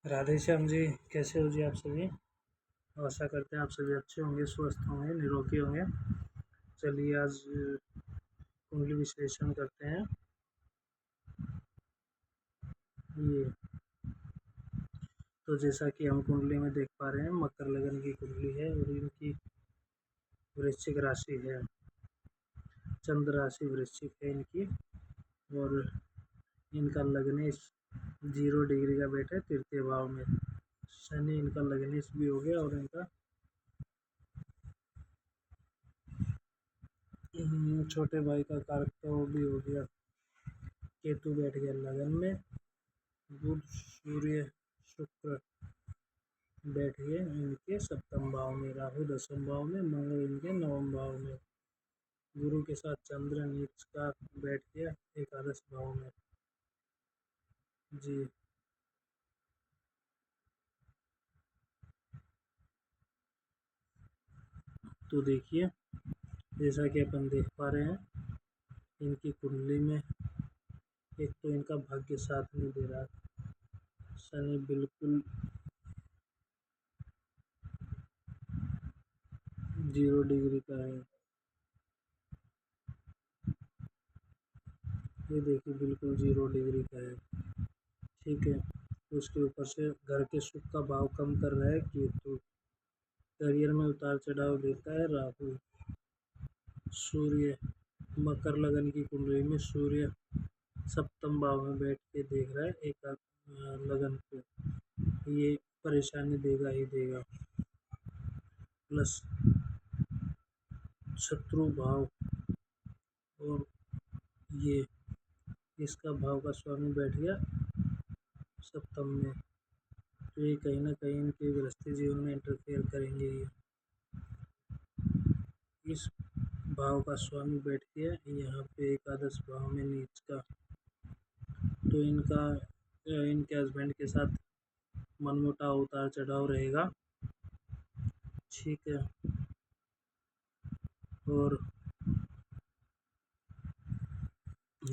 राधे श्याम जी। कैसे हो जी आप सभी। आशा करते हैं आप सभी अच्छे होंगे, स्वस्थ होंगे, निरोगी होंगे। चलिए आज कुंडली विश्लेषण करते हैं। ये तो जैसा कि हम कुंडली में देख पा रहे हैं, मकर लगन की कुंडली है और इनकी वृश्चिक राशि है, चंद्र राशि वृश्चिक है इनकी। और इनका लग्नेश 0 डिग्री का बैठा है तृतीय भाव में। शनि इनका लग्नेश भी हो गया और इनका छोटे भाई का कारक का वो भी हो गया। केतु बैठ गया लगन में। बुध सूर्य शुक्र बैठ गए इनके सप्तम भाव में, राहु दसम भाव में, मंगल इनके नवम भाव में। गुरु के साथ चंद्र नीच का बैठ गया एकादश भाव में जी। तो देखिए, जैसा कि अपन देख पा रहे हैं, इनकी कुंडली में एक तो इनका भाग्य साथ नहीं दे रहा। शनि बिल्कुल 0 डिग्री का है। ये देखिए बिल्कुल 0 डिग्री का है। ठीक है। उसके ऊपर से घर के सुख का भाव कम कर रहा है केतु। करियर में उतार चढ़ाव देता है राहु। सूर्य मकर लगन की कुंडली में सूर्य सप्तम भाव में बैठ के देख रहा है एक लगन को। ये परेशानी देगा ही देगा। प्लस शत्रु भाव और ये इसका भाव का स्वामी बैठ गया सप्तम में। तो ये कहीं ना कहीं इनके गृहस्थी जीवन में इंटरफेयर करेंगे। ये इस भाव का स्वामी बैठ गया यहाँ पे एकादश भाव में नीच का। तो इनके हस्बैंड के साथ मनमुटाव उतार चढ़ाव रहेगा। ठीक है। और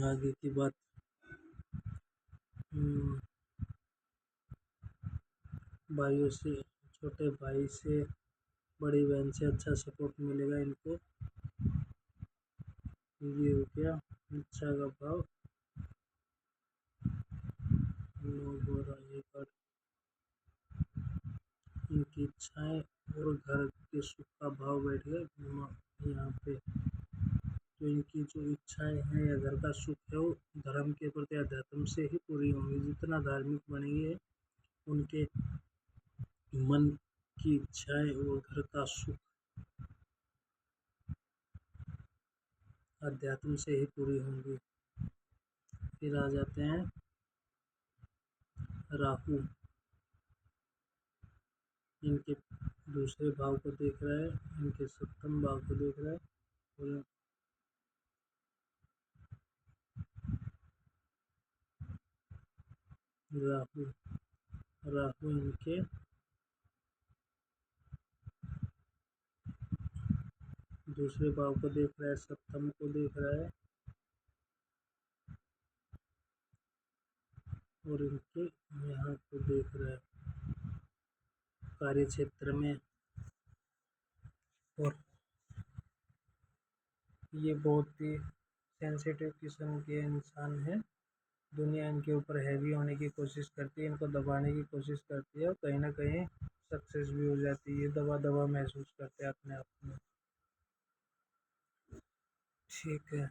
आगे की बात, भाइयों से, छोटे भाई से, बड़ी बहन से अच्छा सपोर्ट मिलेगा इनको। ये हो गया इच्छा का भाव। लोग और आगे का इनकी इच्छाएं और घर के सुख का भाव बैठ गया यहाँ पे। तो इनकी जो इच्छाएं हैं या घर का सुख है वो धर्म के प्रति अध्यात्म से ही पूरी होंगी। जितना धार्मिक बनेंगे उनके मन की इच्छाएं और घर का सुख अध्यात्म से ही पूरी होंगी। फिर आ जाते हैं राहु। इनके दूसरे भाव को देख रहा है, इनके सप्तम भाव को देख रहा है। और राहु राहु इनके दूसरे भाव को देख रहा है, सप्तम को देख रहा है और इनके यहाँ को देख रहा है कार्य क्षेत्र में। और ये बहुत ही सेंसिटिव किस्म के इंसान हैं। दुनिया इनके ऊपर हैवी होने की कोशिश करती है, इनको दबाने की कोशिश करती है और कहीं ना कहीं सक्सेस भी हो जाती है। ये दबा दबा महसूस करते हैं अपने आप में। ठीक है।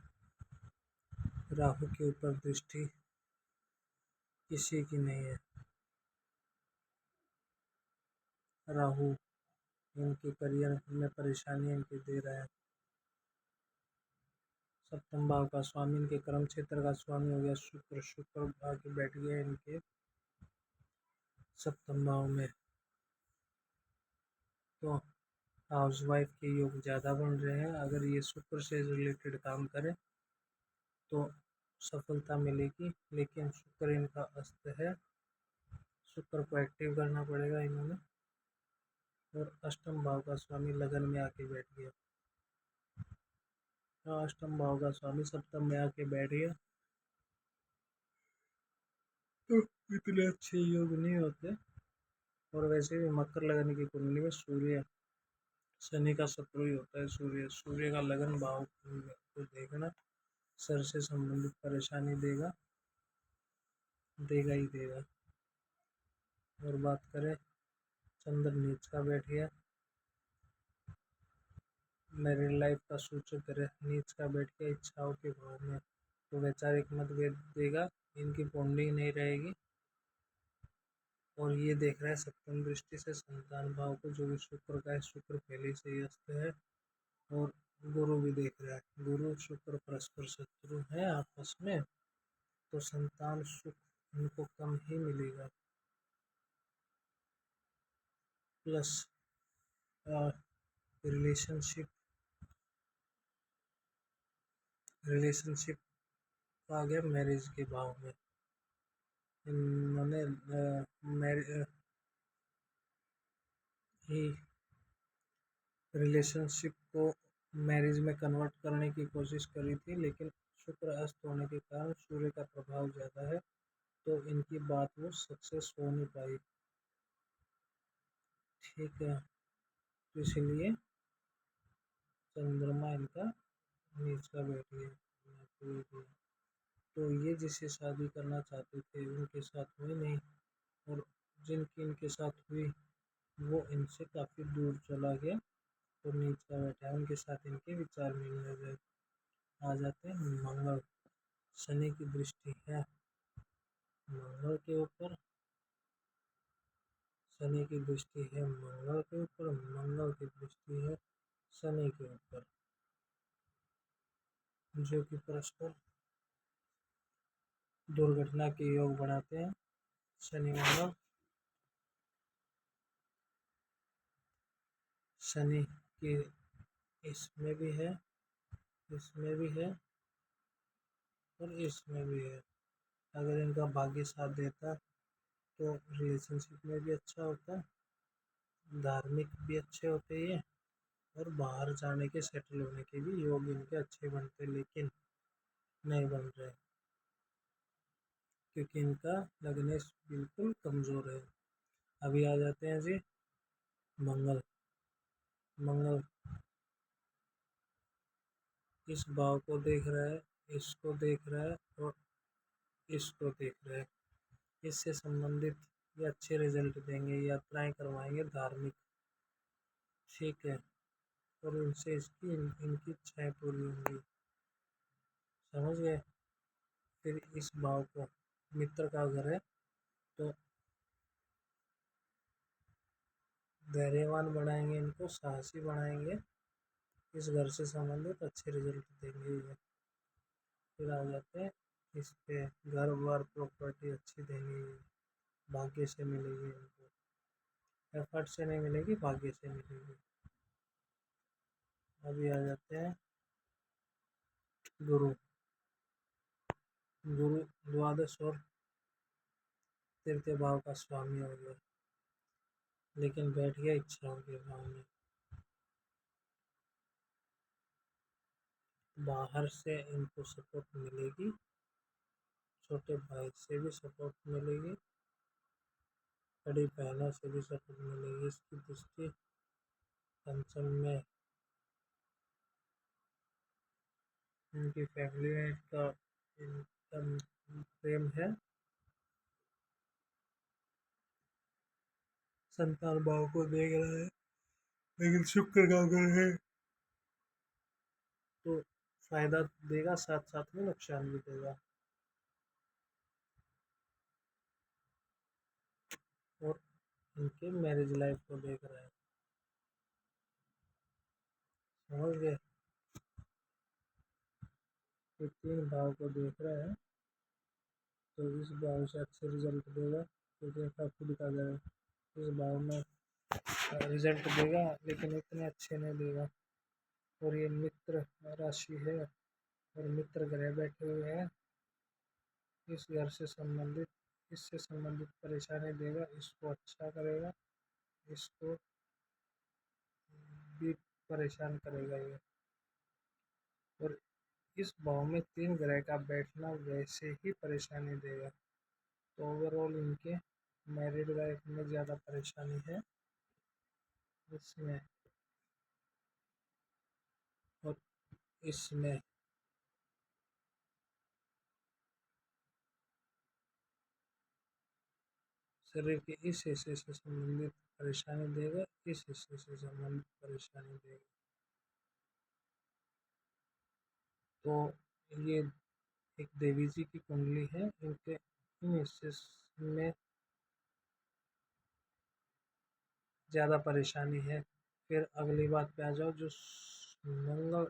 राहु के ऊपर दृष्टि किसी की नहीं है। राहु इनके करियर में परेशानी इनके दे रहा है। सप्तम भाव का स्वामी इनके कर्म क्षेत्र का स्वामी हो गया शुक्र। शुक्र भाव के बैठ गया इनके सप्तम भाव में। तो हाउस वाइफ के योग ज़्यादा बन रहे हैं। अगर ये शुक्र से रिलेटेड काम करें तो सफलता मिलेगी, लेकिन शुक्र इनका अस्त है। शुक्र को एक्टिव करना पड़ेगा इन्होंने। और अष्टम भाव का स्वामी लगन में आके बैठ गया। तो अष्टम भाव का स्वामी सप्तम में आके बैठ गया। इतने अच्छे योग नहीं होते। और वैसे भी मकर लगन की कुंडली में सूर्य शनि का शत्रु ही होता है। सूर्य सूर्य का लगन भाव को देखना सर से संबंधित परेशानी देगा, देगा ही देगा। और बात करें चंद्र नीच का बैठ गया, मैरिड लाइफ का सूचक ग्रह नीच का बैठ गया इच्छाओं के भाव में, तो वैचारिक मतभेद देगा, इनकी कुंडली नहीं रहेगी। और ये देख रहा है सप्तम दृष्टि से संतान भाव को, जो कि शुक्र का है, शुक्र पहले से ही अस्त है। और गुरु भी देख रहा है, गुरु शुक्र परस्पर शत्रु है आपस में, तो संतान सुख इनको कम ही मिलेगा। प्लस रिलेशनशिप रिलेशनशिप आ गया मैरिज के भाव में। इन्होंने ही रिलेशनशिप को मैरिज में कन्वर्ट करने की कोशिश करी थी, लेकिन शुक्र अस्त होने के कारण सूर्य का प्रभाव ज़्यादा है, तो इनकी बात वो सक्सेस हो नहीं पाई। ठीक है, तो इसलिए चंद्रमा इनका नीच का बैठ गया। तो ये जिससे शादी करना चाहते थे उनके साथ हुई नहीं, और जिनकी इनके साथ हुई वो इनसे काफ़ी दूर चला गया, तो नीच का बैठा है, उनके साथ इनके विचार मिलने गए। आ जाते हैं मंगल, शनि की दृष्टि है मंगल के ऊपर, शनि की दृष्टि है मंगल के ऊपर, मंगल की दृष्टि है शनि के ऊपर, जो कि परस्पर दुर्घटना के योग बनाते हैं। शनि मंगल, शनि की इसमें भी है, इसमें भी है, और इसमें भी है। अगर इनका भाग्य साथ देता तो रिलेशनशिप में भी अच्छा होता, धार्मिक भी अच्छे होते ये, और बाहर जाने के सेटल होने के भी योग इनके अच्छे बनते, लेकिन नहीं बन रहे क्योंकि इनका लग्नेश बिल्कुल कमज़ोर है। अभी आ जाते हैं जी मंगल। मंगल इस भाव को देख रहा है, इसको देख रहा है, और इसको देख रहा है। इससे संबंधित ये अच्छे रिजल्ट देंगे, यात्राएं करवाएंगे धार्मिक। ठीक है, और उनसे इसकी इनकी इच्छाएं पूरी होंगी। समझ गए। फिर इस भाव को मित्र का घर है, तो धैर्यवान बनाएंगे, इनको साहसी बनाएंगे, इस घर से संबंधित अच्छे रिजल्ट देंगे ये। फिर आ जाते हैं इस पे, घर बार प्रॉपर्टी अच्छी देंगे ये, भाग्य से मिलेगी इनको, एफर्ट से नहीं मिलेगी, भाग्य से मिलेगी। अभी आ जाते हैं गुरु। गुरु द्वादश और तृतीय भाव का स्वामी हो गया, लेकिन बैठ गया इच्छाओं के भाव में। बाहर से इनको सपोर्ट मिलेगी, छोटे भाई से भी सपोर्ट मिलेगी, बड़ी बहनों से भी सपोर्ट मिलेगी। इसकी दृष्टि पंचम में, इनकी फैमिली में इनका प्रेम है, संतान भाव को देख रहा है, लेकिन शुक्र का ग्रह है, तो फायदा देगा, साथ साथ में नुकसान भी देगा। और इनके मैरिज लाइफ को देख रहा है। समझ गए। ये तीन भाव को देख रहा है, तो इस भाव से अच्छे रिजल्ट देगा, क्योंकि इसका खुद का घर है। इस भाव में रिजल्ट देगा, लेकिन इतने अच्छे नहीं देगा। और ये मित्र राशि है, और मित्र ग्रह बैठे हुए हैं, इस घर से संबंधित, इससे संबंधित परेशानी देगा, इसको अच्छा करेगा, इसको भी परेशान करेगा ये। और इस भाव में तीन ग्रह का बैठना वैसे ही परेशानी देगा। तो ओवरऑल इनके मैरिड लाइफ में ज़्यादा परेशानी है इसमें और इसमें शरीर के इस हिस्से से संबंधित परेशानी देगा, इस हिस्से से संबंधित परेशानी देगा। तो ये एक देवी जी की कुंडली है, इनके इन हिस्से में ज़्यादा परेशानी है। फिर अगली बात पे आ जाओ, जो मंगल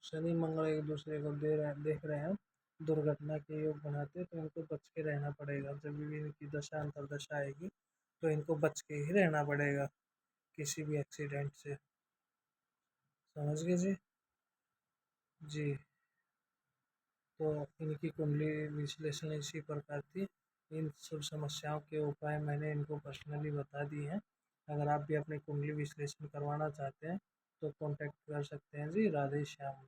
शनि मंगल एक दूसरे को देख रहे हैं, दुर्घटना के योग बनाते हैं, तो इनको बच के रहना पड़ेगा। जब भी इनकी दशा अंतर्दशा आएगी तो इनको बच के ही रहना पड़ेगा किसी भी एक्सीडेंट से। समझ गए जी? जी। तो इनकी कुंडली विश्लेषण इसी प्रकार थी। इन सब समस्याओं के उपाय मैंने इनको पर्सनली बता दिए हैं। अगर आप भी अपनी कुंडली विश्लेषण करवाना चाहते हैं तो कांटेक्ट कर सकते हैं जी। राधे श्याम।